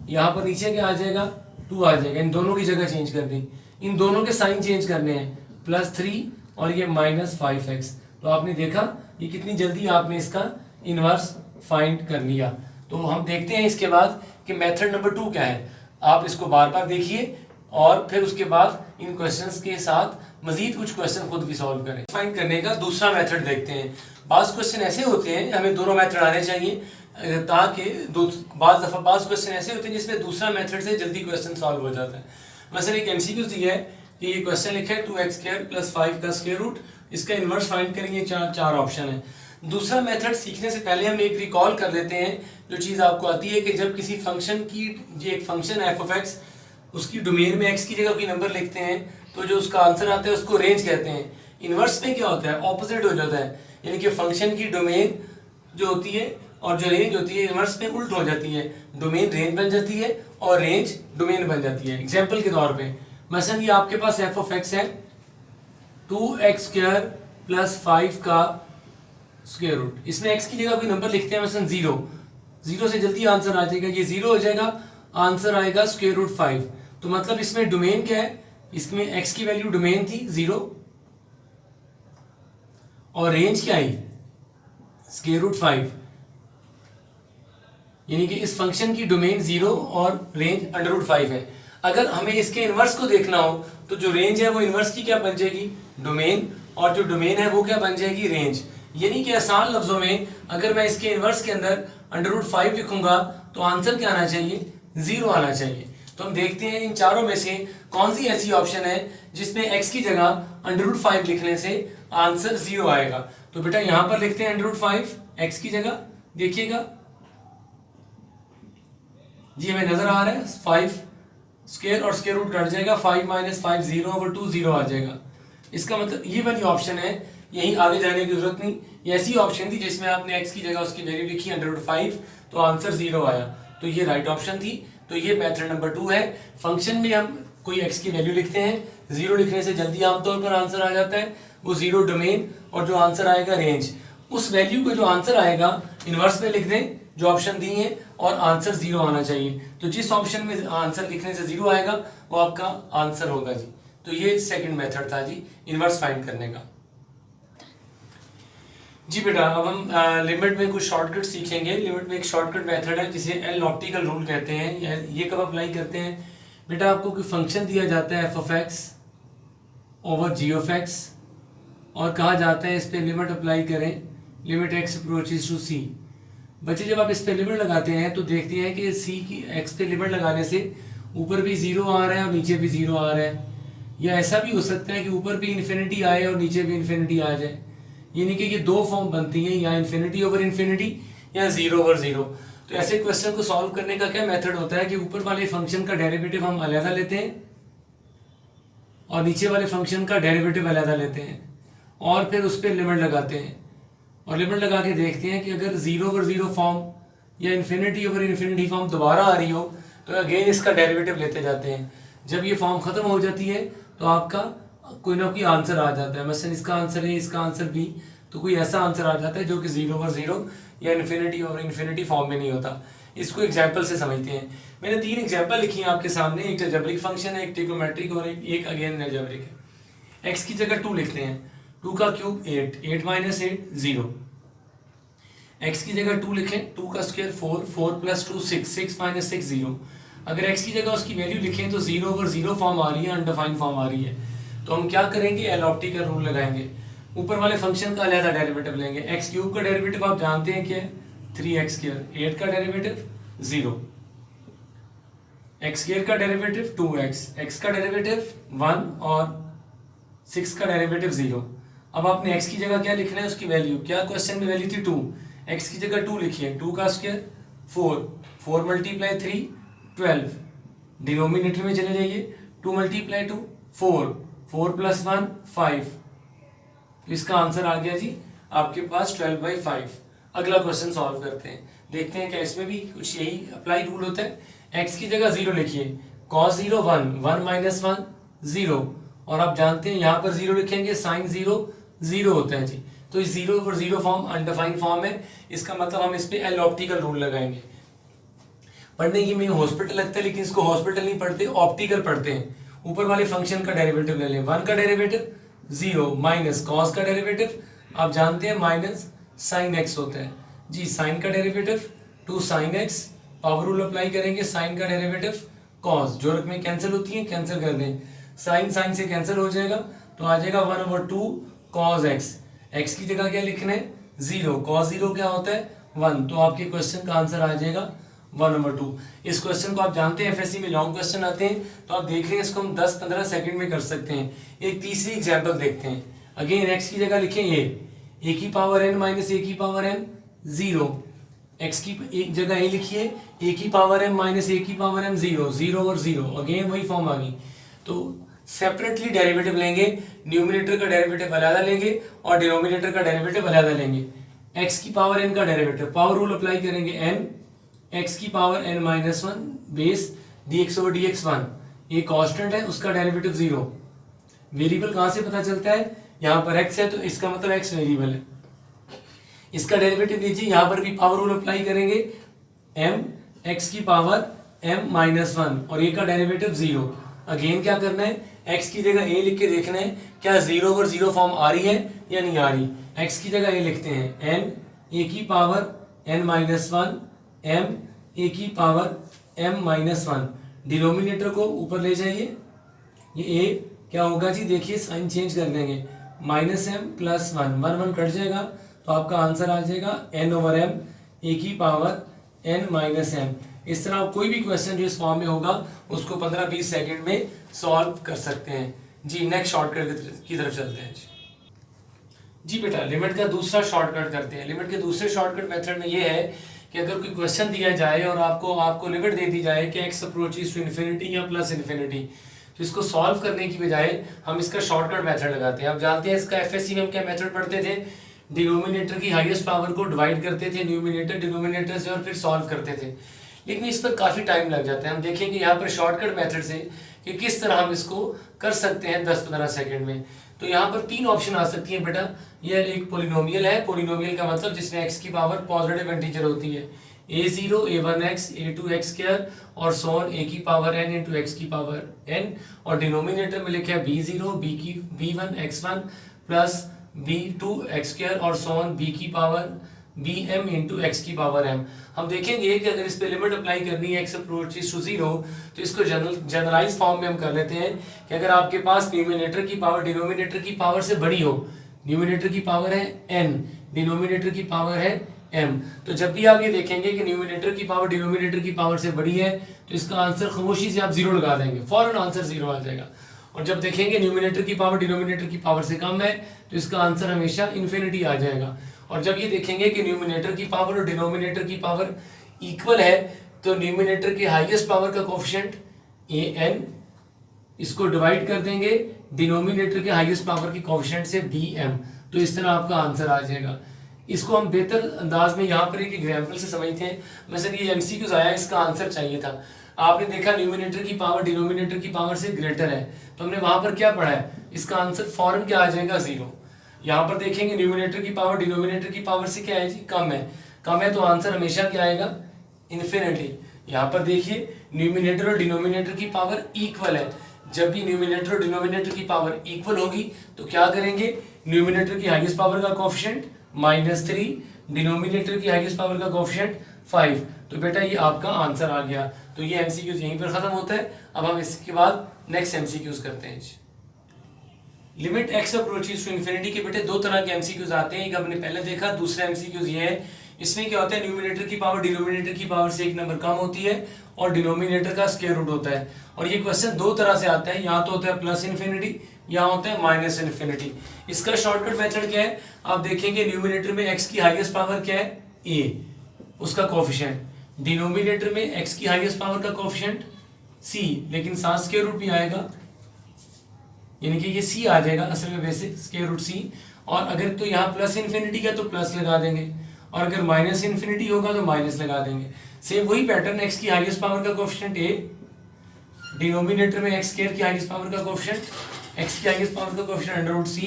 यहाँ पर नीचे क्या आ जाएगा, 2 आ जाएगा। इन दोनों की जगह चेंज कर दी, इन दोनों के साइन चेंज करने हैं, +3 और ये -5x। तो आपने देखा ये कितनी जल्दी आपने इसका इनवर्स फाइंड कर लिया। तो हम देखते हैं इसके बाद कि मेथड नंबर 2 क्या है। आप इसको बार बार देखिए और फिर उसके बाद इन क्वेश्चंस के साथ मजीद कुछ क्वेश्चन खुद भी सॉल्व करें। फाइंड करने का दूसरा मेथड देखते हैं। बाज़ क्वेश्चन ऐसे होते हैं, हमें दोनों मेथड आने चाहिए, ताकि बाज़ क्वेश्चन ऐसे होते हैं जिसमें दूसरा मेथड से जल्दी क्वेश्चन सॉल्व हो जाता है। मसलन एक MCQ दिया है कि ये क्वेश्चन लिखा है 2x² + 5 का स्क्वायर रूट, इसका इन्वर्स फाइंड करेंगे, चार ऑप्शन है। दूसरा मेथड सीखने से पहले हम एक रिकॉल कर लेते हैं जो चीज़ आपको आती है कि जब किसी फंक्शन की, ये एक फंक्शन है f(x), उसकी डोमेन में x की जगह कोई नंबर लिखते हैं तो जो उसका आंसर आता है उसको रेंज कहते हैं। इन्वर्स में क्या होता है, ऑपोजिट हो जाता है, यानी कि फंक्शन की डोमेन जो होती है और जो रेंज होती है इन्वर्स में उल्ट हो जाती है। डोमेन रेंज बन जाती है और रेंज डोमेन बन जाती है। एग्जाम्पल के तौर पे मसलन ये आपके पास f(x) है 2x² + 5 का स्क्वायर रूट, इसमें x की जगह कोई नंबर लिखते हैं मसलन 0 से जल्दी आंसर आ जाएगा, ये 0 हो जाएगा, आंसर आएगा √5। तो मतलब इसमें डोमेन क्या है, इसमें x की वैल्यू डोमेन थी 0 और रेंज क्या आई √5, यानी कि इस फंक्शन की डोमेन 0 और रेंज √5 है। अगर हमें इसके इन्वर्स को देखना हो तो जो रेंज है वो इन्वर्स की क्या बन जाएगी, डोमेन, और जो डोमेन है वो क्या बन जाएगी, रेंज। यानी कि आसान लफ्जों में अगर मैं इसके इन्वर्स के अंदर √5 लिखूंगा तो आंसर क्या आना चाहिए, 0 आना चाहिए। तो हम देखते हैं इन चारों में से कौन सी ऐसी ऑप्शन है जिसमें x की जगह √5 लिखने से आंसर 0 आएगा। तो बेटा यहां पर लिखते हैं √5 x की जगह, देखिएगा जी हमें नजर आ रहा है 5 स्क्वायर और स्क्वायर रूट कट जाएगा, 5 माइनस 5 0/2 0 आ जाएगा। इसका मतलब ये वाली ऑप्शन है, यहीं आगे जाने की जरूरत नहीं। ये ऐसी ऑप्शन थी जिसमें आपने x की जगह उसकी वैल्यू लिखी √5 तो आंसर 0 आया, तो ये राइट ऑप्शन थी। तो ये मेथड नंबर 2 है। फंक्शन में हम कोई x की वैल्यू लिखते हैं, 0 लिखने से जल्दी आमतौर पर आंसर आ जाता है, वो 0 डोमेन और जो आंसर आएगा रेंज। उस वैल्यू का जो आंसर आएगा इनवर्स में लिख दें जो ऑप्शन दी है और आंसर 0 आना चाहिए। तो जिस ऑप्शन में आंसर लिखने से 0 आएगा वो आपका आंसर होगा जी। तो ये सेकंड मेथड था जी इनवर्स फाइंड करने का। जी बेटा अब हम लिमिट में कुछ शॉर्टकट सीखेंगे। लिमिट में एक शॉर्टकट मेथड है जिसे एल ऑप्टिकल रूल कहते हैं। ये कब अप्लाई करते हैं बेटा, आपको कोई फंक्शन दिया जाता है f(x) ओवर g(x) और कहा जाता है इस पे लिमिट अप्लाई करें, limit x approaches to c। बच्चे जब आप इस पे लिमिट लगाते हैं तो देखते हैं कि c की x पे लिमिट लगाने से ऊपर भी 0 आ रहा है और नीचे भी 0 आ रहा है, या ऐसा भी हो सकता है कि ऊपर भी इन्फिनिटी आए और नीचे भी इन्फिनिटी आ जाए। यानी कि ये दो फॉर्म बनती हैं, या इन्फिनिटी ओवर इन्फिनिटी या 0/0। तो ऐसे क्वेश्चन को सॉल्व करने का क्या मेथड होता है कि ऊपर वाले फंक्शन का डेरिवेटिव हम अलग लेते हैं और नीचे वाले फंक्शन का डेरिवेटिव अलग लेते हैं और फिर उस पर लिमिट लगाते हैं और लिमिट लगा के देखते हैं कि अगर 0/0 फॉर्म या इन्फिनिटी ओवर इन्फिनिटी फॉर्म दोबारा आ रही हो तो अगेन इसका डेरिवेटिव लेते जाते हैं। जब ये फॉर्म खत्म हो जाती है तो आपका कोई ना कोई आंसर आ जाता है, मसलन इसका आंसर है, इसका आंसर बी, तो कोई ऐसा आंसर आ जाता है जो कि 0/0 या इन्फिनिटी और इन्फिनिटी फॉर्म में नहीं होता। इसको एग्जाम्पल से समझते हैं। मैंने 3 एग्जाम्पल लिखी हैं आपके सामने, एक अलजेब्रिक फंक्शन है, एक ट्रिग्नोमेट्रिक और एक अगेन अलजेब्रिक है। x की जगह 2 लिखते हैं, 2 का क्यूब 8, 8 माइनस 8 0। x की जगह 2 लिखें, 2 का स्क्वायर 4, 4 प्लस 2 6, 6 माइनस 6 0। अगर x की जगह उसकी वैल्यू लिखें तो 0/0 फॉर्म आ रही है, अनडिफाइंड फॉर्म आ रही है, तो हम क्या करेंगे, एल ऑप्टिकल रूल लगाएंगे। ऊपर वाले फंक्शन का अलग डेरिवेटिव लेंगे। एक्स क्यूब का डेरिवेटिव आप जानते हैं क्या है, 3x²। 8 का डेरिवेटिव 0, x² का डेरिवेटिव 2x, x का डेरिवेटिव 1 और 6 का डेरिवेटिव 0। अब आपने x की जगह क्या लिखना है, उसकी वैल्यू, क्या क्वेश्चन में वैल्यू थी 2, x की जगह 2 लिखिए, 2 का स्क्वायर 4, 4 × 3 12, डिनोमिनेटर में चले जाइए, 2 × 2 4, 4 + 1 5। तो इसका आंसर आ गया जी आपके पास 12/5। अगला क्वेश्चन सॉल्व करते हैं, देखते हैं क्या इसमें भी कुछ यही अप्लाई रूल होता है। x की जगह 0 लिखिए, cos 0 1, 1 - 1 0, और आप जानते हैं यहाँ पर 0 लिखेंगे, sin 0 0 होता है जी। तो इस 0/0 फॉर्म अनडिफाइंड फॉर्म है, इसका मतलब हम इस पे एल ऑप्टिकल रूल लगाएंगे। पढ़ने की में हॉस्पिटल लगता है, लेकिन इसको हॉस्पिटल नहीं पढ़ते, ऑप्टिकल पढ़ते हैं। ऊपर वाले फंक्शन का डेरिवेटिव ले लें, 1 का डेरिवेटिव 0 माइनस cos का डेरिवेटिव आप जानते हैं माइनस sin x होता है जी, sin का derivative 2 sin x, power rule apply करेंगे, sin का डेरिवेटिव cos, जो रकमें कैंसिल होती हैं कैंसिल कर दें, sin से कैंसिल हो जाएगा तो आ जाएगा 1/2 cos x। x की जगह क्या लिखना है, 0, cos 0 क्या होता है 1, तो आपके क्वेश्चन का आंसर आ जाएगा 1/2। इस क्वेश्चन को आप जानते हैं एफएससी में लॉन्ग क्वेश्चन आते हैं, तो आप देख रहे हैं इसको हम 10-15 सेकंड में कर सकते हैं। एक तीसरी एग्जांपल देखते हैं। अगेन x की जगह लिखें a की पावर n माइनस a की पावर n 0, x की एक जगह a लिखिए, a की पावर m माइनस a की पावर m 0, 0 और 0, अगेन वही फॉर्म आ गई। तो सेपरेटली डेरिवेटिव लेंगे, न्यूमरेटर का डेरिवेटिव अलग लेंगे और डिनोमिनेटर का डेरिवेटिव अलग लेंगे। x की पावर n का डेरिवेटिव, पावर रूल अप्लाई करेंगे, n x की पावर n - 1 बेस dx/dx 1, ये कांस्टेंट है, उसका डेरिवेटिव 0। वेरिएबल कहाँ से पता चलता है, यहाँ पर x है तो इसका मतलब x वेरिएबल है। इसका डेरिवेटिव लीजिए, यहाँ पर भी पावर रूल अप्लाई करेंगे, m x की पावर m - 1 और ये का डेरिवेटिव 0। अगेन क्या करना है, x की जगह a लिख के देखना है क्या 0/0 फॉर्म आ रही है या नहीं आ रही। x की जगह a लिखते हैं, n a की पावर n - 1 m a की पावर m - 1, डिनोमिनेटर को ऊपर ले जाइए, ये a क्या होगा जी, देखिए साइन चेंज कर देंगे, -m + 1, 1 1 कट जाएगा तो आपका आंसर आ जाएगा n/m a की पावर n - m। इस तरह कोई भी क्वेश्चन जो इस फॉर्म में होगा उसको 15-20 सेकंड में सॉल्व कर सकते हैं जी। नेक्स्ट शॉर्टकट की तरफ चलते हैं जी बेटा, लिमिट का दूसरा शॉर्टकट करते हैं। लिमिट के दूसरे शॉर्टकट मेथड में ये है कि अगर कोई क्वेश्चन दिया जाए और आपको लिमिट दे दी जाए कि x अप्रोचेस टू इन्फिनिटी या प्लस इन्फिनिटी, तो इसको सॉल्व करने की बजाय हम इसका शॉर्टकट मेथड लगाते हैं। आप जानते हैं इसका एफएससी में हम क्या मेथड पढ़ते थे, डिनोमिनेटर की हाईएस्ट पावर को डिवाइड करते थे न्यूमिनेटर डिनोमिनेटर से और फिर सॉल्व करते थे, लेकिन इस पर काफ़ी टाइम लग जाता है। हम देखेंगे यहाँ पर शॉर्टकट मेथड से कि किस तरह हम इसको कर सकते हैं 10-15 सेकंड में। तो यहाँ पर 3 ऑप्शन आ सकती हैं बेटा। यह एक पोलिनोमियल है, पोलिनोमियल का मतलब जिसमें x की पावर पॉजिटिव इंटीजर होती है, a0 a1x a2x स्क्वायर और सो ऑन a की पावर n इंटू x की पावर n, और डिनोमिनेटर में लिखा है b0 b1 x1 plus b2 x square और सो ऑन b की पावर bm इंटू x की पावर m। हम देखेंगे कि अगर इस पे लिमिट अप्लाई करनी है x अप्रोचेस टू 0, तो इसको जनरलाइज फॉर्म में हम कर लेते हैं कि अगर आपके पास न्यूमिनेटर की पावर डिनोमिनेटर की पावर से बड़ी हो, न्यूमिनेटर की पावर है n, डिनोमिनेटर की पावर है m, तो जब भी आप ये देखेंगे कि न्यूमिनेटर की पावर डिनोमिनेटर की पावर से बड़ी है, तो इसका आंसर खामोशी से आप 0 लगा देंगे, फौरन आंसर 0 आ जाएगा। और जब देखेंगे न्यूमिनेटर की पावर डिनोमिनेटर की पावर से कम है, तो इसका आंसर हमेशा इन्फिनिटी आ जाएगा। और जब ये देखेंगे कि न्यूमिनेटर की पावर और डिनोमिनेटर की पावर इक्वल है, तो न्यूमिनेटर के हाईएस्ट पावर का कोफिशिएंट an, इसको डिवाइड कर देंगे डिनोमिनेटर के हाईएस्ट पावर के कोफिशिएंट से bm, तो इस तरह आपका आंसर आ जाएगा। इसको हम बेहतर अंदाज में यहाँ पर एक एग्जाम्पल से समझते हैं। मसलन ये एमसीक्यूज आया, इसका आंसर चाहिए था, आपने देखा न्यूमिनेटर की पावर डिनोमिनेटर की पावर से ग्रेटर है, तो हमने वहां पर क्या पढ़ा है, इसका आंसर फौरन क्या आ जाएगा 0। यहाँ पर देखेंगे न्यूमिनेटर की पावर डिनोमिनेटर की पावर से क्या है जी, कम है, तो आंसर हमेशा क्या आएगा, इन्फिनिटी। यहाँ पर देखिए न्यूमिनेटर और डिनोमिनेटर की पावर इक्वल है, जब भी न्यूमिनेटर और डिनोमिनेटर की पावर इक्वल होगी तो क्या करेंगे, न्यूमिनेटर की हाईएस्ट पावर का कोफिशिएंट -3, डिनोमिनेटर की हाईएस्ट पावर का कोफिशिएंट 5, तो बेटा ये आपका आंसर आ गया। तो ये एमसीक्यूज यहीं पर खत्म होता है। अब हम इसके बाद नेक्स्ट एमसीक्यूज करते हैं। Limit x approaches to infinity के बेटे 2 तरह के एमसीक्यूज आते हैं, एक हमने पहले देखा, दूसरा एमसीक्यूज ये है, इसमें क्या होता है, न्यूमिनेटर की पावर डिनोमिनेटर की पावर से 1 नंबर कम होती है और डिनोमिनेटर का स्क्वायर रूट होता है। और ये क्वेश्चन 2 तरह से आता है, या तो होता है प्लस इन्फिनिटी या होता है माइनस इन्फिनिटी। इसका शॉर्टकट मेथड क्या है, आप देखेंगे न्यूमिनेटर में x की हाईएस्ट पावर क्या है, a, उसका कोफिशिएंट, डिनोमिनेटर में x की हाईएस्ट पावर का कोफिशिएंट c, लेकिन साथ स्क्वायर रूट भी आएगा, यानी कि ये c आ जाएगा असल में वैसे स्क्वायर रूट c। और अगर तो यहाँ प्लस इन्फिनिटी का तो प्लस लगा देंगे, और अगर माइनस इन्फिनिटी होगा तो माइनस लगा देंगे। सेम वही पैटर्न, x की हाईएस्ट पावर का कोफिशिएंट a, डिनोमिनेटर में x स्क्वायर की हाईएस्ट पावर का कोफिशिएंट, x की हाईएस्ट पावर का कोफिशिएंट अंडर रूट c।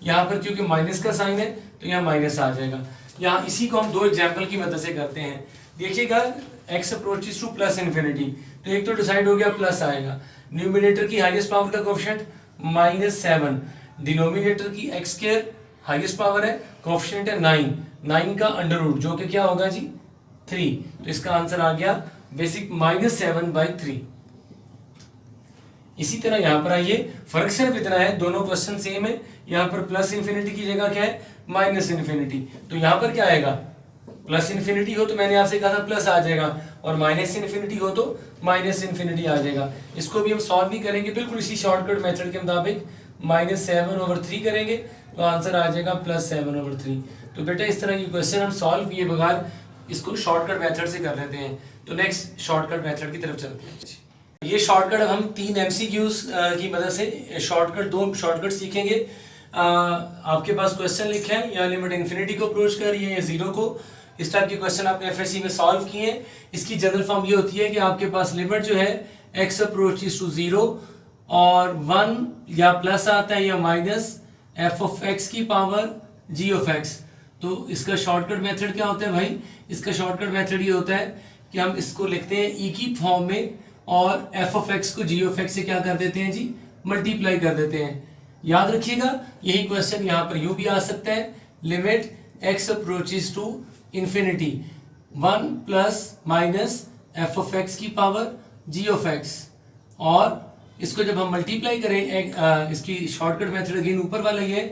यहाँ पर क्योंकि माइनस का साइन है तो यहाँ माइनस आ जाएगा। यहाँ इसी को हम 2 एग्जाम्पल की मदद से करते हैं। देखिएगा x approaches two plus infinity, तो एक तो डिसाइड हो गया प्लस आएगा, न्यूमिनेटर की हाईएस्ट पावर का कोफिशिएंट -7, डिनोमिनेटर की x स्क्वायर हाईएस्ट पावर है, कोफिशिएंट है 9 का अंडर रूट जो कि क्या होगा जी 3, तो इसका आंसर आ गया बेसिक -7/3। इसी तरह यहाँ पर आइए, फर्क सिर्फ इतना है, दोनों क्वेश्चन सेम है। यहाँ पर प्लस इन्फिनिटी की जगह क्या है, माइनस इन्फिनिटी, तो यहाँ पर क्या आएगा, प्लस इन्फिनिटी हो तो मैंने आपसे कहा था प्लस आ जाएगा, और माइनस इन्फिनिटी हो तो माइनस इन्फिनिटी आ जाएगा। इसको भी हम सॉल्व भी करेंगे बिल्कुल इसी शॉर्टकट मेथड के मुताबिक, -7/3 करेंगे तो आंसर आ जाएगा +7/3। तो बेटा इस तरह की क्वेश्चन हम सॉल्व किए बगैर इसको शॉर्टकट मेथड से कर लेते हैं। तो नेक्स्ट शॉर्टकट मेथड की तरफ चलते हैं। ये शॉर्टकट अब हम 3 एमसीक्यूज की मदद से दो शॉर्टकट सीखेंगे। आपके पास क्वेश्चन लिखे हैं, या लिमिट इन्फिनिटी को अप्रोच कर रही है या 0 को, इस टाइप के क्वेश्चन आपने एफएससी में सॉल्व किए हैं। इसकी जनरल फॉर्म ये होती है कि आपके पास लिमिट जो है x अप्रोचेस टू 0 और 1 या प्लस आता है या माइनस f(x) की पावर g(x). तो इसका शॉर्टकट मेथड क्या होता है भाई, इसका शॉर्टकट मेथड ये होता है कि हम इसको लिखते हैं e की फॉर्म में और f(x) को g(x) से क्या कर देते हैं जी, मल्टीप्लाई कर देते हैं। याद रखिएगा यही क्वेश्चन यहाँ पर यूं भी आ सकता है, limit x approaches to infinity 1 plus minus f(x) की पावर g(x), और इसको जब हम मल्टीप्लाई करें, इसकी शॉर्टकट मेथड अगेन ऊपर वाला ही है,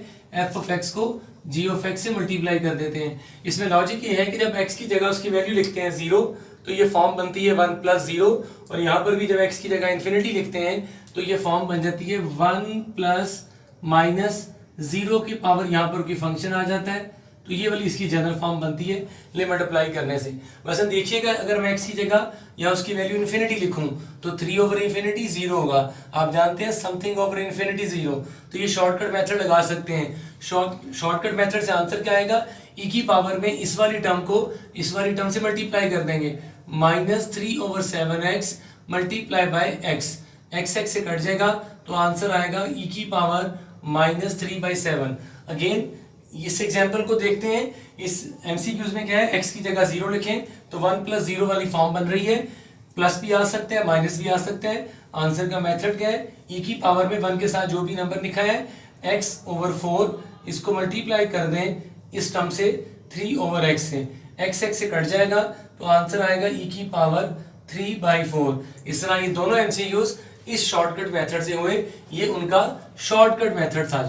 f(x) को g(x) से मल्टीप्लाई कर देते हैं। इसमें लॉजिक ये है कि जब x की जगह उसकी वैल्यू लिखते हैं 0 तो ये फॉर्म बनती है 1 + 0, और यहाँ पर भी जब x की जगह इन्फिनिटी लिखते हैं तो ये फॉर्म बन जाती है 1 प्लस माइनस 0 की पावर, यहाँ पर कोई फंक्शन आ जाता है तो ये वाली इसकी जनरल फॉर्म बनती है लिमिट अप्लाई करने से। वैसे देखिएगा अगर मैं x की जगह या उसकी वैल्यू इन्फिनिटी लिखूं तो 3/इन्फिनिटी 0 होगा। आप जानते हैं समथिंग ओवर इन्फिनिटी 0, तो ये शॉर्टकट मेथड लगा सकते हैं। शॉर्टकट मेथड से आंसर क्या आएगा, e की पावर में इस वाली टर्म को इस वाली टर्म से मल्टीप्लाई कर देंगे, -3/7x multiply by x, x से कट जाएगा तो आंसर आएगा e की पावर -3/7। अगेन इस एग्जाम्पल को देखते हैं। इस एमसीक्यूज में क्या है, x की जगह 0 लिखें तो 1 + 0 वाली फॉर्म बन रही है, प्लस भी आ सकते हैं माइनस भी आ सकते हैं। आंसर का मेथड क्या है, e की पावर में 1 के साथ जो भी नंबर लिखा है x/4 इसको मल्टीप्लाई कर दें इस टर्म से 3/x से, x से कट जाएगा तो आंसर आएगा e की पावर 3/4। इस तरह ये दोनों एमसीक्यूज इस शॉर्टकट मेथड से हुए, ये उनका शॉर्टकट मेथड था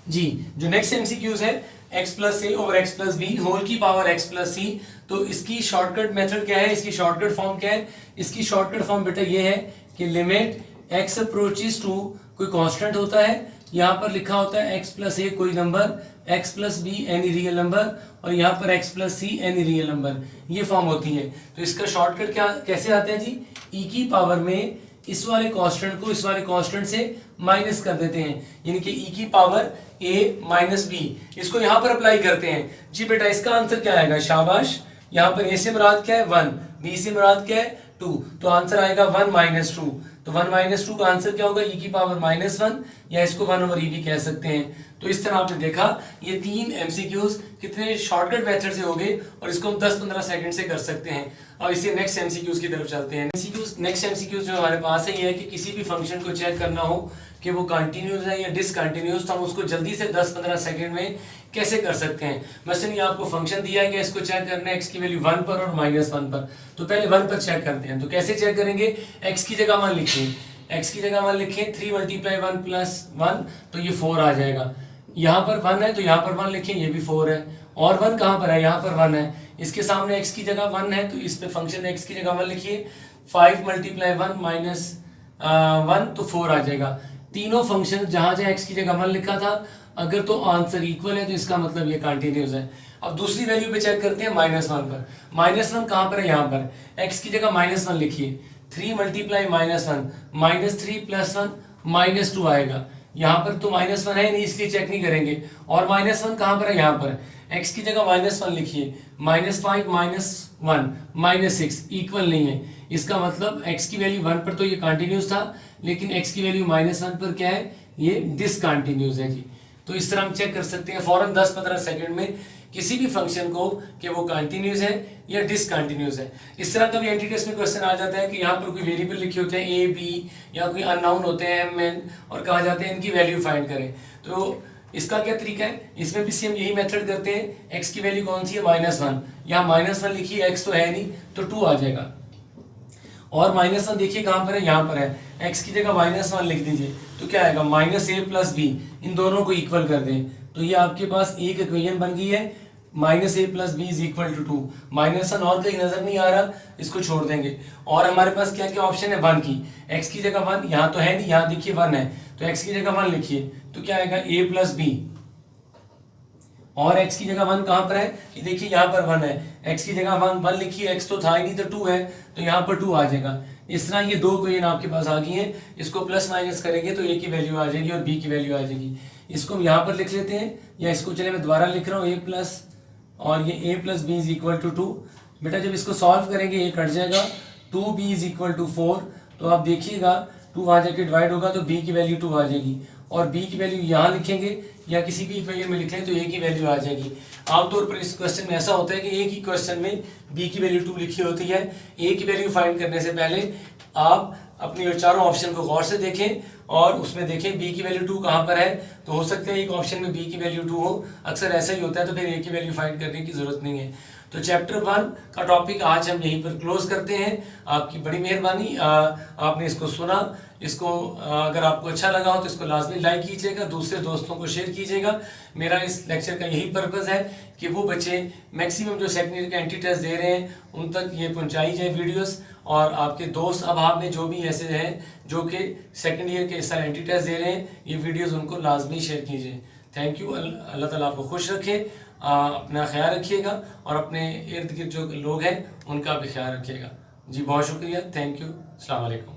जी। जो नेक्स्ट एमसीक्यूज है x + a/x + b होल की पावर x + c, तो इसकी शॉर्टकट मेथड क्या है, इसकी शॉर्टकट फॉर्म क्या है। इसकी शॉर्टकट फॉर्म बेटा ये है कि लिमिट x अप्रोचेस टू, कोई कांस्टेंट होता है, यहाँ पर लिखा होता है x + a कोई number, x + b any real number, और यहाँ पर x + c any real number, ये फॉर्म होती है। तो इसका शॉर्टकट क्या कैसे आता है जी, e की पावर में इस वाले कांस्टेंट को इस वाले कांस्टेंट से माइनस कर देते हैं, यानी कि e की पावर a - b, इसको यहाँ पर अप्लाई करते हैं जी। बेटा इसका आंसर क्या आएगा, शाबाश, यहाँ पर a से मुराद क्या है 1, b से मुराद क्या है 2, तो आंसर आएगा 1 - 2। तो 1 - 2 का आंसर क्या होगा, e की पावर -1, या इसको 1/e भी कह सकते हैं। तो इस तरह आपने देखा ये 3 एमसीक्यूज कितने शॉर्टकट मेथड से हो गए, और इसको हम 10-15 सेकंड से कर सकते हैं। अब इसे नेक्स्ट एमसीक्यूज की तरफ चलते हैं। नेक्स्ट एमसीक्यूज जो हमारे पास है ये है कि किसी भी फंक्शन को चेक करना हो कि वो कंटिन्यूस है या डिसकंटिन्यूस, तो हम उसको जल्दी से 10-15 सेकंड में कैसे कर सकते हैं। मसलन ये आपको फंक्शन दिया है कि इसको चेक करना है x की वैल्यू 1 पर और -1 पर, तो पहले 1 पर चेक करते हैं। तो कैसे चेक करेंगे, x की जगह 1 लिखिए, x की जगह 1 लिखें, 3 × 1 + 1 तो ये 4 आ जाएगा। यहाँ पर 1 है तो यहाँ पर 1 लिखें, ये भी 4 है, और 1 कहाँ पर है, यहाँ पर 1 है, इसके सामने x की जगह 1 है तो इस पे फंक्शन x की जगह 1 लिखिए, 5 × 1 - 1 तो 4 आ जाएगा। तीनों फंक्शन जहां जहां x की जगह 1 लिखा था, अगर तो आंसर इक्वल है तो इसका मतलब ये कंटिन्यूस है। अब दूसरी वैल्यू पे चेक करते हैं -1 पर। -1 कहाँ पर है, यहाँ पर, x की जगह -1 लिखिए, 3 × -1 -3 + 1 -2 आएगा। यहाँ पर तो -1 है नहीं इसलिए चेक नहीं करेंगे, और -1 कहाँ पर है, यहाँ पर, x की जगह -1 लिखिए, -5 - 1 -6 इक्वल नहीं है, इसका मतलब x की वैल्यू 1 पर तो ये कंटिन्यूस था, लेकिन x की वैल्यू -1 पर क्या है, ये डिसकंटिन्यूस है जी। तो इस तरह हम चेक कर सकते हैं फौरन 10-15 सेकंड में किसी भी फंक्शन को कि वो कंटिन्यूस है या डिसकंटिन्यूस है। इस तरह का भी एंट्री टेस्ट में क्वेश्चन आ जाता है कि यहाँ पर कोई वेरिएबल लिखे होते हैं a b, या कोई अननोन होते हैं m n, और कहा जाता है इनकी वैल्यू फाइंड करें। तो इसका क्या तरीका है, इसमें भी सेम यही मेथड करते हैं। x की वैल्यू कौन सी है, -1, यहाँ -1 लिखिए, x तो है नहीं तो 2 आ जाएगा, और -1 देखिए कहाँ पर है, यहाँ पर है, x की जगह -1 लिख दीजिए, तो क्या आएगा, -a + b, इन दोनों को इक्वल कर दें, तो ये आपके पास एक इक्वेशन बन गई है, -a + b = 2। -1 और कहीं नजर नहीं आ रहा, इसको छोड़ देंगे, और हमारे पास क्या क्या ऑप्शन है, 1 की, x की जगह 1 यहाँ तो है नहीं, यहाँ देखिए 1 है, तो x की जगह 1 लिखिए, तो क्या आएगा a + b, और x की जगह 1 कहाँ पर है, ये देखिए यहाँ पर 1 है, x की जगह 1 लिखिए, x तो था ही नहीं तो 2 है, तो यहाँ पर 2 आ जाएगा। इस तरह ये दो इक्वेशन आपके पास आ गई हैं, इसको प्लस माइनस करेंगे तो a की वैल्यू आ जाएगी और b की वैल्यू आ जाएगी। इसको हम यहाँ पर लिख लेते हैं, या इसको चले मैं दोबारा लिख रहा हूँ, a+ और ये a + b = 2। बेटा जब इसको सॉल्व करेंगे ये कट जाएगा, 2b = 4, तो आप देखिएगा 2 वहाँ जाके डिवाइड होगा तो b की वैल्यू 2 आ जाएगी, और b की वैल्यू यहाँ लिखेंगे या किसी भी इक्वेशन में लिखें तो a की वैल्यू आ जाएगी। आमतौर पर इस क्वेश्चन में ऐसा होता है कि एक ही क्वेश्चन में b की वैल्यू 2 लिखी होती है। a की वैल्यू फाइंड करने से पहले आप अपने चारों ऑप्शन को गौर से देखें और उसमें देखें b की वैल्यू 2 कहाँ पर है, तो हो सकता है एक ऑप्शन में b की वैल्यू 2 हो, अक्सर ऐसा ही होता है, तो फिर a की वैल्यू फाइंड करने की जरूरत नहीं है। तो चैप्टर 1 का टॉपिक आज हम यहीं पर क्लोज करते हैं। आपकी बड़ी मेहरबानी, आपने इसको सुना। इसको अगर आपको अच्छा लगा हो तो इसको लाजमी लाइक कीजिएगा, दूसरे दोस्तों को शेयर कीजिएगा। मेरा इस लेक्चर का यही पर्पज़ है कि वो बच्चे मैक्सिमम जो सेकेंडरी का एंट्री टेस्ट दे रहे हैं उन तक ये पहुंचाई जाए वीडियोस, और आपके दोस्त अहबाब में जो भी ऐसे हैं जो कि सेकंड ईयर के इस साल एंट्री टेस्ट दे रहे हैं, ये वीडियोस उनको लाजमी शेयर कीजिए। Thank you. अल्लाह ताला आपको खुश रखे, अपना ख्याल रखिएगा और अपने इर्द गिर्द जो लोग हैं उनका भी ख्याल रखिएगा जी। बहुत शुक्रिया, थैंक यू, अस्सलाम वालेकुम।